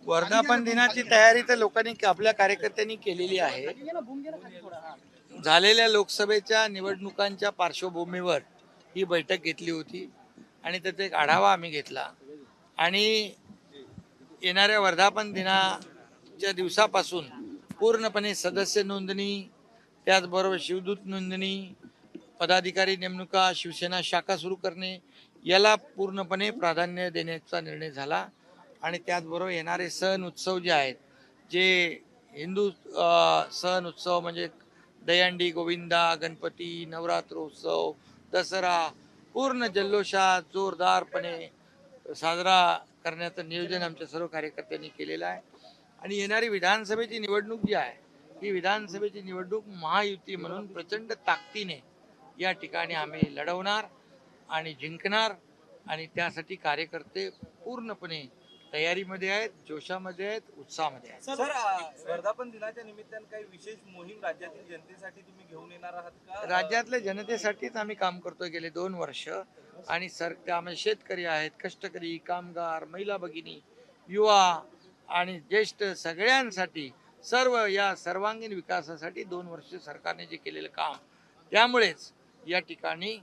वर्धापन दिनाची तयारी तर लोकांनी आपल्या कार्यकर्त्यांनी केलेली आहे. झालेल्या लोकसभेच्या निवडणुकांच्या पार्श्वभूमीवर ही बैठक घेतली होती आणि त्याचा एक आढावा आम्ही घेतला आणि येणाऱ्या वर्धापन दिनाच्या दिवसापासून पूर्णपणे सदस्य नोंदणी, त्याचबरोबर शिवदूत नोंदणी, पदाधिकारी नेमणुका, शिवसेना शाखा सुरू करणे याला पूर्णपणे प्राधान्य देण्याचा निर्णय झाला. आणि त्याचबरोबर येणारे सण उत्सव जे आहेत, जे हिंदू सण उत्सव म्हणजे दहीहंडी, गोविंदा, गणपती, नवरात्रोत्सव, दसरा पूर्ण जल्लोषात जोरदारपणे साजरा करण्याचं नियोजन आमच्या सर्व कार्यकर्त्यांनी केलेलं आहे. आणि येणारी विधानसभेची निवडणूक जी आहे, ही विधानसभेची निवडणूक महायुती म्हणून प्रचंड ताकदीने या ठिकाणी आम्ही लढवणार आणि जिंकणार. आणि त्यासाठी कार्यकर्ते पूर्णपणे तयारीमध्ये आहेत, जोशामध्ये आहेत, उत्साहामध्ये आहेत. सर, वर्धापन दिनाच्या निमित्तानं काही विशेष मोहीम राज्यातील जनतेसाठी तुम्ही घेऊन येणार आहात का? राज्यातल्या जनतेसाठीच आम्ही काम करतोय गेले 2 वर्ष. आणि त्यामध्ये शेतकरी आहेत, कष्टकरी, कामगार, महिला भगिनी, युवा आणि ज्येष्ठ सगळ्यांसाठी या सर्वांगीण विकासासाठी 2 वर्ष सरकारने जे केलेलं काम, त्यामुळेच या ठिकाणी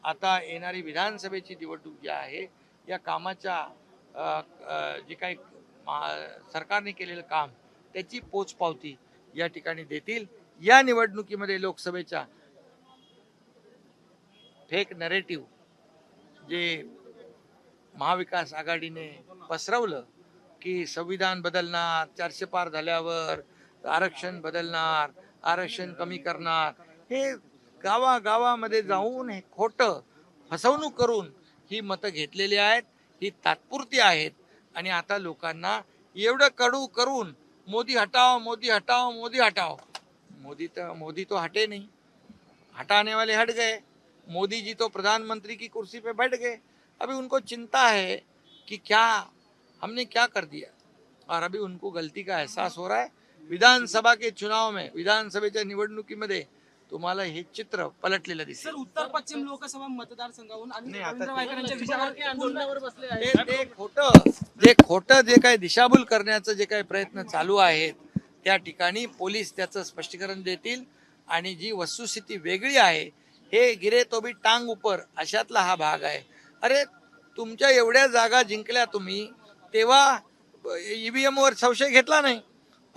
आता येणारी विधानसभेची निवडणूक जी आहे, या कामाच्या जे काही सरकारने केलेलं काम त्याची पोचपावती या ठिकाणी देतील. या निवडणुकीमध्ये लोकसभेच्या फेक नरेटिव्ह जे महाविकास आघाडीने पसरवलं की संविधान बदलणार, 400 पार झाल्यावर आरक्षण बदलणार, आरक्षण कमी करणार, हे गावागावामध्ये जाऊन हे खोटं फसवणूक करून ही मतं घेतलेली आहेत. ही तात्पुरती आहेत. आणि आता लोकांना एवढं कडू करून मोदी हटाओ, मोदी हटाओ, मोदी हटाओ, मोदी तो हटे नहीं, हटाने वाले हट गए. मोदी जी तो प्रधानमंत्री की कुर्सी पे बैठ गए. अभी उनको चिंता है कि क्या हमने क्या कर दिया, और अभी उनको गलती का एहसास हो रहा है. विधानसभा के चुनाव में, विधानसभेच्या निवडणुकीमध्ये तुम्हाला हे चित्र पलटलेलं दिसेल. सर, उत्तर पश्चिम लोकसभा मतदारसंघाहून आणि रवींद्र वायकरांच्या विचारावर बसले आहेत. ते खोटं जे काही दिशाभूल करण्याचं जे काही प्रयत्न चालू आहेत, त्या ठिकाणी पोलीस त्याचं स्पष्टीकरण देतील. आणि जी वस्तुस्थिती वेगळी आहे, हे गिरे तो भी टांग ऊपर अशातला हा भाग आहे. अरे, तुमच्या एवढ्या जागा जिंकल्या तुम्ही, तेव्हा ईव्हीएम वर संशय घेतला नाही.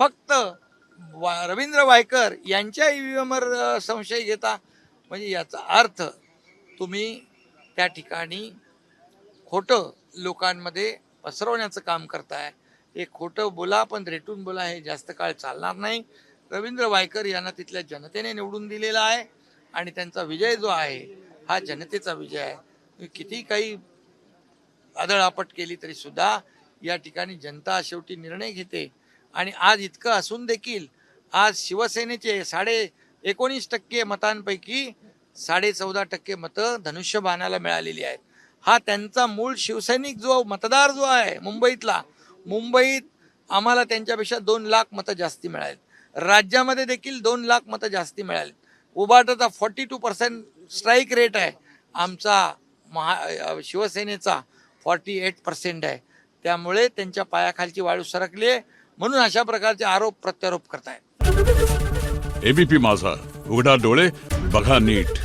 फक्त रवींद्र वायकर यांच्या ईव्हीएमवर संशय घेता. म्हणजे याचा अर्थ तुम्ही त्या ठिकाणी खोटं लोकांमध्ये पसरवण्याचं काम करताय. हे खोटं बोला पण रेटून बोला, हे जास्त काळ चालणार नाही. रवींद्र वायकर यांना तिथल्या जनतेने निवडून दिलेला आहे आणि त्यांचा विजय जो आहे हा जनतेचा विजय आहे. किती काही आदळआपट केली तरी सुद्धा या ठिकाणी जनता शेवटी निर्णय घेते. आणि आज इतकं असून देखील आज शिवसेनेचे 19.5% मतांपैकी 14.5% मतं धनुष्यबाणाला मिळालेली आहेत. हा त्यांचा मूळ शिवसैनिक जो मतदार जो आहे मुंबईत आम्हाला त्यांच्यापेक्षा 2 लाख मतं जास्ती मिळाली. राज्यामध्ये देखील 2 लाख मतं जास्ती मिळाली. उबाटाचा 42% स्ट्राईक रेट आहे. आमचा शिवसेनेचा 48% आहे. त्यामुळे त्यांच्या पायाखालची वाळू सरकली आहे. म्हणून अशा प्रकारचे आरोप प्रत्यारोप करतायत. एबीपी माझा, उघडा डोळे बघा नीट.